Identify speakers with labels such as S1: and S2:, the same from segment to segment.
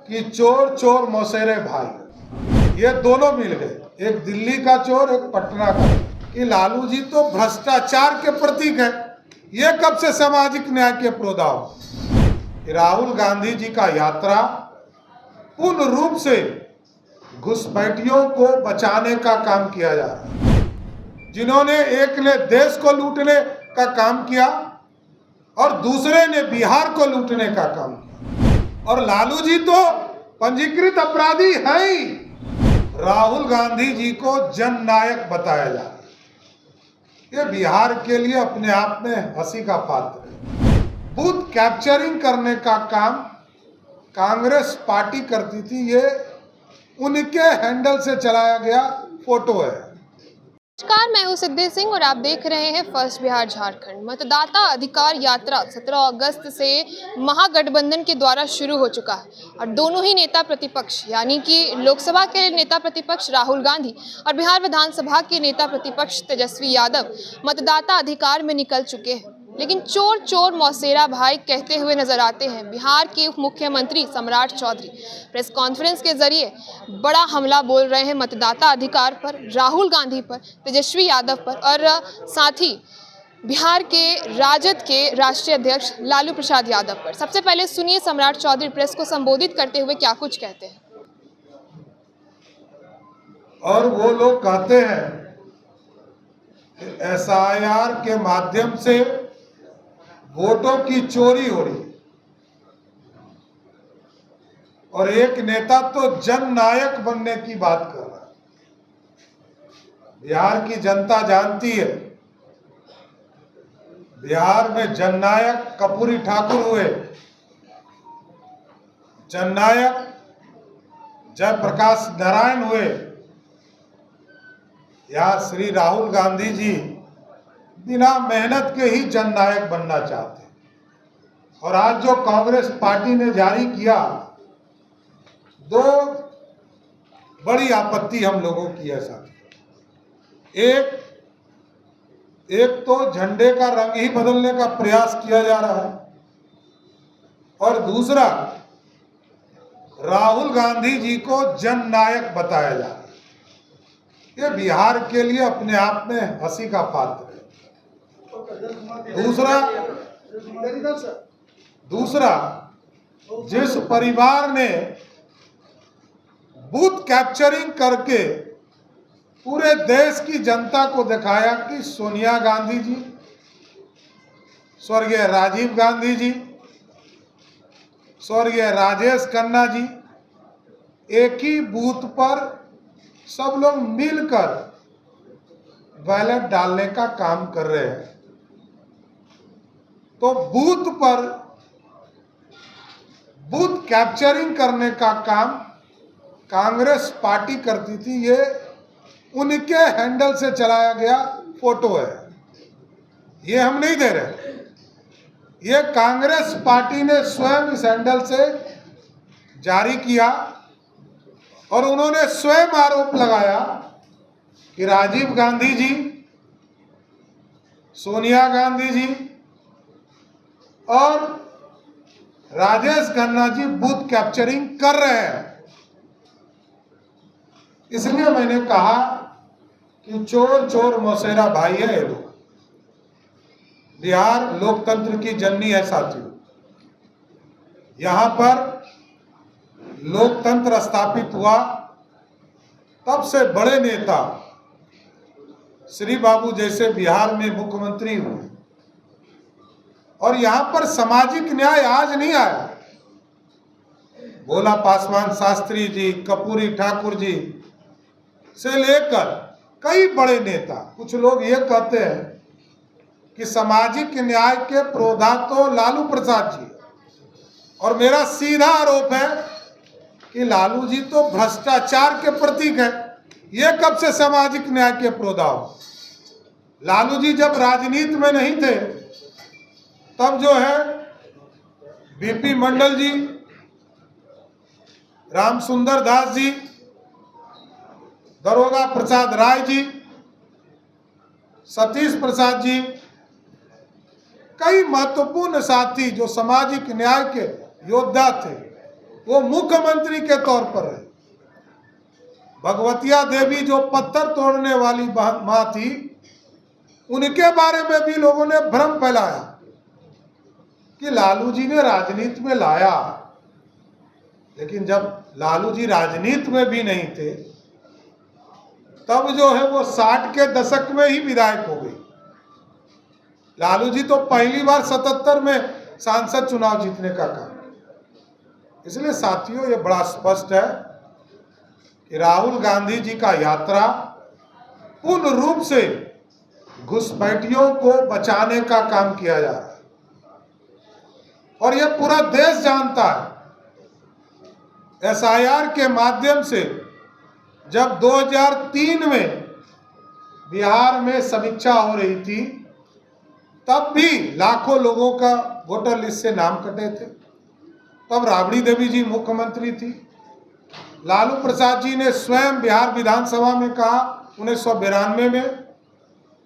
S1: कि चोर चोर मौसेरे भाई, ये दोनों मिल गए, एक दिल्ली का चोर एक पटना का, कि लालू जी तो भ्रष्टाचार के प्रतीक है। ये कब से सामाजिक न्याय के प्रोदाव। राहुल गांधी जी का यात्रा पूर्ण रूप से घुसपैठियों को बचाने का काम किया जा रहा है। जिन्होंने एक ने देश को लूटने का काम किया और दूसरे ने बिहार को लूटने का काम किया, और लालू जी तो पंजीकृत अपराधी है ही। राहुल गांधी जी को जननायक बताया जा रहा है। ये बिहार के लिए अपने आप में हंसी का पात्र है। बूथ कैप्चरिंग करने का काम कांग्रेस पार्टी करती थी, ये उनके हैंडल से चलाया गया फोटो है।
S2: नमस्कार, मैं हूं सिद्धि सिंह और आप देख रहे हैं फर्स्ट बिहार झारखंड। मतदाता अधिकार यात्रा 17 अगस्त से महागठबंधन के द्वारा शुरू हो चुका है और दोनों ही नेता प्रतिपक्ष यानी कि लोकसभा के नेता प्रतिपक्ष राहुल गांधी और बिहार विधानसभा के नेता प्रतिपक्ष तेजस्वी यादव मतदाता अधिकार में निकल चुके हैं। लेकिन चोर चोर मौसेरा भाई कहते हुए नजर आते हैं बिहार के उप मुख्यमंत्री सम्राट चौधरी। प्रेस कॉन्फ्रेंस के जरिए बड़ा हमला बोल रहे हैं मतदाता अधिकार पर, राहुल गांधी पर, तेजस्वी यादव पर और साथ ही बिहार के राजद के राष्ट्रीय अध्यक्ष लालू प्रसाद यादव पर। सबसे पहले सुनिए सम्राट चौधरी प्रेस को संबोधित करते हुए क्या कुछ कहते हैं।
S1: और वो लोग कहते हैं SIR के माध्यम से वोटों की चोरी हो रही, और एक नेता तो जननायक बनने की बात कर रहा है। बिहार की जनता जानती है, बिहार में जननायक कर्पूरी ठाकुर हुए, जननायक जयप्रकाश नारायण हुए, या श्री राहुल गांधी जी बिना मेहनत के ही जननायक बनना चाहते हैं। और आज जो कांग्रेस पार्टी ने जारी किया, दो बड़ी आपत्ति हम लोगों की है साथी। एक तो झंडे का रंग ही बदलने का प्रयास किया जा रहा है, और दूसरा राहुल गांधी जी को जननायक बताया जा रहा है। ये बिहार के लिए अपने आप में हंसी का पात्र है। दूसरा जिस परिवार ने बूथ कैप्चरिंग करके पूरे देश की जनता को दिखाया कि सोनिया गांधी जी, स्वर्गीय राजीव गांधी जी, स्वर्गीय राजेश खन्ना जी एक ही बूथ पर सब लोग मिलकर बैलेट डालने का काम कर रहे हैं, तो बूथ पर बूथ कैप्चरिंग करने का काम कांग्रेस पार्टी करती थी, ये उनके हैंडल से चलाया गया फोटो है। ये हम नहीं दे रहे, ये कांग्रेस पार्टी ने स्वयं इस हैंडल से जारी किया, और उन्होंने स्वयं आरोप लगाया कि राजीव गांधी जी, सोनिया गांधी जी और राजेश खन्ना जी बूथ कैप्चरिंग कर रहे हैं। इसलिए मैंने कहा कि चोर चोर मौसेरा भाई है ये लोग। बिहार लोकतंत्र की जननी है साथियों। यहां पर लोकतंत्र स्थापित हुआ तब से बड़े नेता श्री बाबू जैसे बिहार में मुख्यमंत्री हुए, और यहां पर सामाजिक न्याय आज नहीं आया। भोला पासवान शास्त्री जी, कर्पूरी ठाकुर जी से लेकर कई बड़े नेता, कुछ लोग ये कहते हैं कि सामाजिक न्याय के प्रोधा तो लालू प्रसाद जी, और मेरा सीधा आरोप है कि लालू जी तो भ्रष्टाचार के प्रतीक है। ये कब से सामाजिक न्याय के प्रोधाव। लालू जी जब राजनीति में नहीं थे तब जो है बीपी मंडल जी, राम सुंदर दास जी, दरोगा प्रसाद राय जी, सतीश प्रसाद जी, कई महत्वपूर्ण साथी जो सामाजिक न्याय के योद्धा थे, वो मुख्यमंत्री के तौर पर रहे। भगवतिया देवी जो पत्थर तोड़ने वाली मां थी, उनके बारे में भी लोगों ने भ्रम फैलाया कि लालू जी ने राजनीति में लाया, लेकिन जब लालू जी राजनीति में भी नहीं थे तब जो है वो 60 के दशक में ही विधायक हो गई। लालू जी तो पहली बार 77 में सांसद चुनाव जीतने का काम। इसलिए साथियों, ये बड़ा स्पष्ट है कि राहुल गांधी जी का यात्रा पूर्ण रूप से घुसपैठियों को बचाने का काम किया जा रहा है और यह पूरा देश जानता है। SIR के माध्यम से जब 2003 में बिहार में समीक्षा हो रही थी, तब भी लाखों लोगों का वोटर लिस्ट से नाम कटे थे। तब राबड़ी देवी जी मुख्यमंत्री थी। लालू प्रसाद जी ने स्वयं बिहार विधानसभा में कहा 1992 में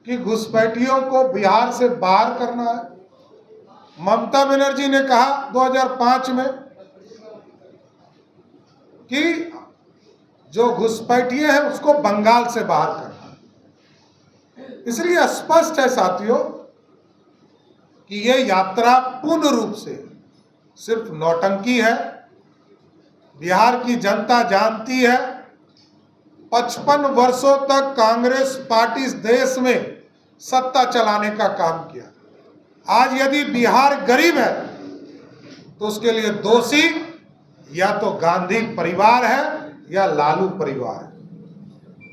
S1: कि घुसपैठियों को बिहार से बाहर करना है। ममता बनर्जी ने कहा 2005 में कि जो घुसपैठिए हैं उसको बंगाल से बाहर करना है। इसलिए स्पष्ट है साथियों कि यह यात्रा पूर्ण रूप से सिर्फ नौटंकी है। बिहार की जनता जानती है 55 वर्षों तक कांग्रेस पार्टी इस देश में सत्ता चलाने का काम किया। आज यदि बिहार गरीब है तो उसके लिए दोषी या तो गांधी परिवार है या लालू परिवार है,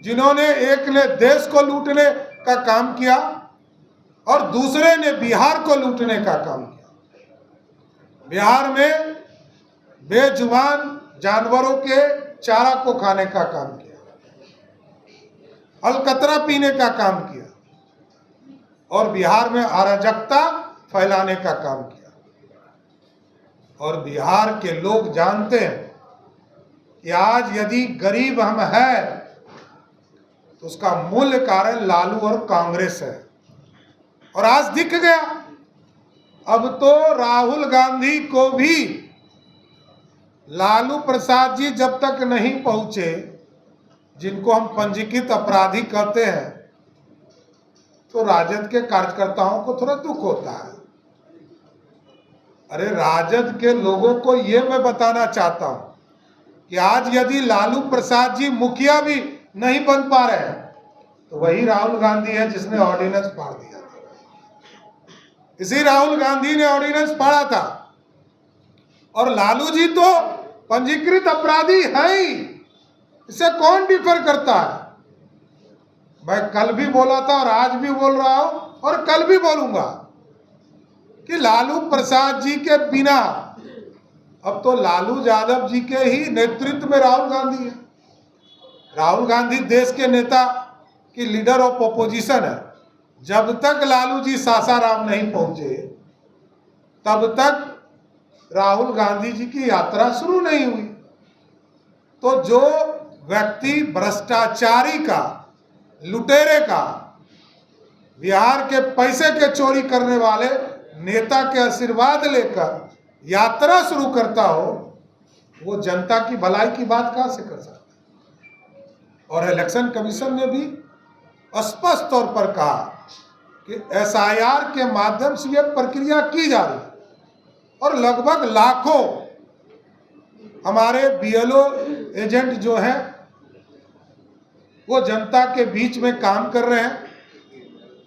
S1: जिन्होंने एक ने देश को लूटने का काम किया और दूसरे ने बिहार को लूटने का काम किया। बिहार में बेजुबान जानवरों के चारा को खाने का काम किया, अलकतरा पीने का काम किया और बिहार में अराजकता फैलाने का काम किया। और बिहार के लोग जानते हैं कि आज यदि गरीब हम हैं तो उसका मूल कारण लालू और कांग्रेस है। और आज दिख गया, अब तो राहुल गांधी को भी लालू प्रसाद जी जब तक नहीं पहुंचे, जिनको हम पंजीकृत अपराधी कहते हैं, तो राजद के कार्यकर्ताओं को थोड़ा दुख होता है। अरे राजद के लोगों को ये मैं बताना चाहता हूं कि आज यदि लालू प्रसाद जी मुखिया भी नहीं बन पा रहे हैं तो वही राहुल गांधी है जिसने ऑर्डिनेंस फाड़ दिया था। इसी राहुल गांधी ने ऑर्डिनेंस फाड़ा था और लालू जी तो पंजीकृत अपराधी है ही। इसे कौन डिफर करता है? मैं कल भी बोला था और आज भी बोल रहा हूं और कल भी बोलूंगा कि लालू प्रसाद जी के बिना अब तो लालू यादव जी के ही नेतृत्व में राहुल गांधी है। राहुल गांधी देश के नेता की लीडर ऑफ ऑपोजिशन है। जब तक लालू जी सासाराम नहीं पहुंचे तब तक राहुल गांधी जी की यात्रा शुरू नहीं हुई। तो जो व्यक्ति भ्रष्टाचारी का, लुटेरे का, बिहार के पैसे के चोरी करने वाले नेता के आशीर्वाद लेकर यात्रा शुरू करता हो, वो जनता की भलाई की बात कहां से कर सकता है? और इलेक्शन कमीशन ने भी स्पष्ट तौर पर कहा कि SIR के माध्यम से यह प्रक्रिया की जा रही है और लगभग लाखों हमारे BLO एजेंट जो हैं वो जनता के बीच में काम कर रहे हैं।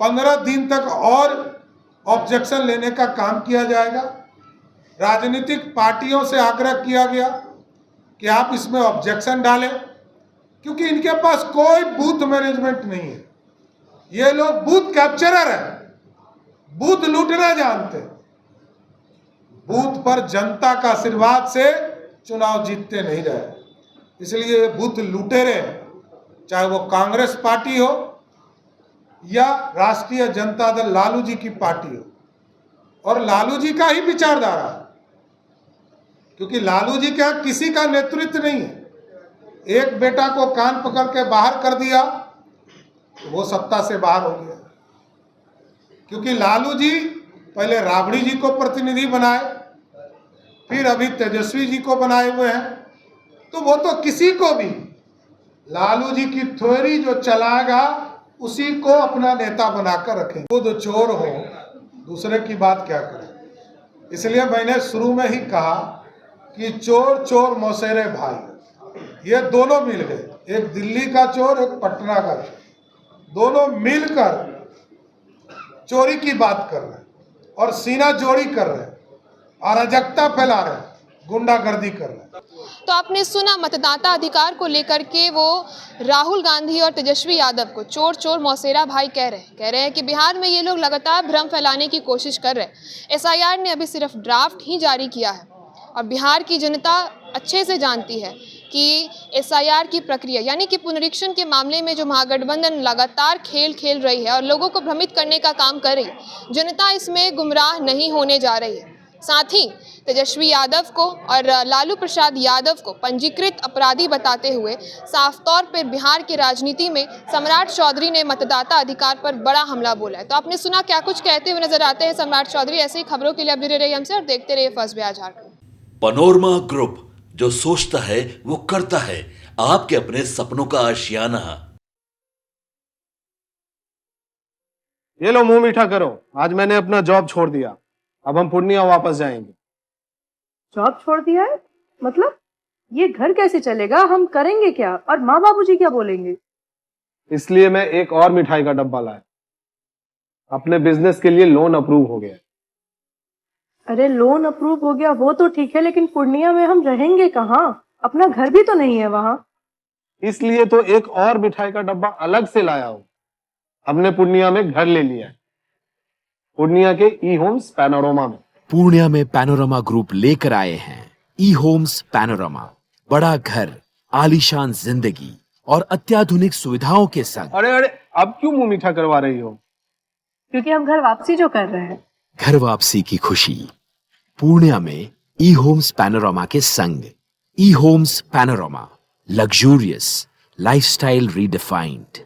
S1: 15 दिन तक और ऑब्जेक्शन लेने का काम किया जाएगा। राजनीतिक पार्टियों से आग्रह किया गया कि आप इसमें ऑब्जेक्शन डालें, क्योंकि इनके पास कोई बूथ मैनेजमेंट नहीं है। ये लोग बूथ कैप्चरर हैं, बूथ लूटना जानते हैं। बूथ पर जनता का आशीर्वाद से चुनाव जीतते नहीं रहे, इसलिए ये बूथ लुटेरे हैं, चाहे वो कांग्रेस पार्टी हो या राष्ट्रीय जनता दल लालू जी की पार्टी हो। और लालू जी का ही विचारधारा, क्योंकि लालू जी के यहाँ किसी का नेतृत्व नहीं है। एक बेटा को कान पकड़ के बाहर कर दिया तो वो सत्ता से बाहर हो गया, क्योंकि लालू जी पहले राबड़ी जी को प्रतिनिधि बनाए, फिर अभी तेजस्वी जी को बनाए हुए हैं। तो वो तो किसी को भी लालू जी की थ्योरी जो चलाएगा उसी को अपना नेता बनाकर रखें। खुद चोर हो, दूसरे की बात क्या करें। इसलिए मैंने शुरू में ही कहा कि चोर चोर मौसेरे भाई, ये दोनों मिल गए, एक दिल्ली का चोर, एक पटना का चोर, दोनों मिलकर चोरी की बात कर रहे हैं और सीना जोड़ी कर रहे हैं, अराजकता फैला रहे हैं, गुंडागर्दी कर रहे हैं।
S2: तो आपने सुना मतदाता अधिकार को लेकर के वो राहुल गांधी और तेजस्वी यादव को चोर चोर मौसेरा भाई कह रहे हैं कि बिहार में ये लोग लगातार भ्रम फैलाने की कोशिश कर रहे हैं। एसआईआर ने अभी सिर्फ ड्राफ्ट ही जारी किया है और बिहार की जनता अच्छे से जानती है कि एसआईआर की प्रक्रिया यानी कि पुनरीक्षण के मामले में जो महागठबंधन लगातार खेल रही है और लोगों को भ्रमित करने का काम कर रही है, जनता इसमें गुमराह नहीं होने जा रही है। साथ ही तेजस्वी यादव को और लालू प्रसाद यादव को पंजीकृत अपराधी बताते हुए साफ तौर पर बिहार की राजनीति में सम्राट चौधरी ने मतदाता अधिकार पर बड़ा हमला बोला है। तो आपने सुना क्या कुछ कहते हुए नजर आते हैं सम्राट चौधरी। ऐसे ही खबरों के लिए आप जुड़े रहिए हमसे और देखते रहिए first Bihar Jharkhand.
S3: Panorama group, जो सोचता है वो करता है, आपके अपने सपनों का आशियाना।
S4: ये लो मुंह मीठा करो, आज मैंने अपना जॉब छोड़ दिया, अब हम पूर्णिया वापस जाएंगे।
S5: जॉब छोड़ दिया है? मतलब ये घर कैसे चलेगा? हम करेंगे क्या? और माँ बाबूजी क्या बोलेंगे?
S4: इसलिए मैं एक और मिठाई का डब्बा लाया। अपने बिजनेस के लिए लोन अप्रूव हो गया।
S5: अरे लोन अप्रूव हो गया वो तो ठीक है, लेकिन पूर्णिया में हम रहेंगे कहाँ? अपना घर भी तो नहीं है वहां।
S4: इसलिए तो एक और मिठाई का डब्बा अलग से लाया हूं। हमने पूर्णिया में घर ले लिया है, पूर्णिया के ई होम्स पैनोरमा में।
S6: पूर्णिया में पैनोरमा ग्रुप लेकर आए हैं ई होम्स पैनोरमा। बड़ा घर, आलीशान जिंदगी और अत्याधुनिक सुविधाओं के संग।
S4: अरे अब क्यों मुंह मीठा करवा रही हो?
S5: क्योंकि हम घर वापसी जो कर रहे हैं।
S6: घर वापसी की खुशी पूर्णिया में ई होम्स पैनोरमा के संग। E Homes Panorama, luxurious lifestyle redefined.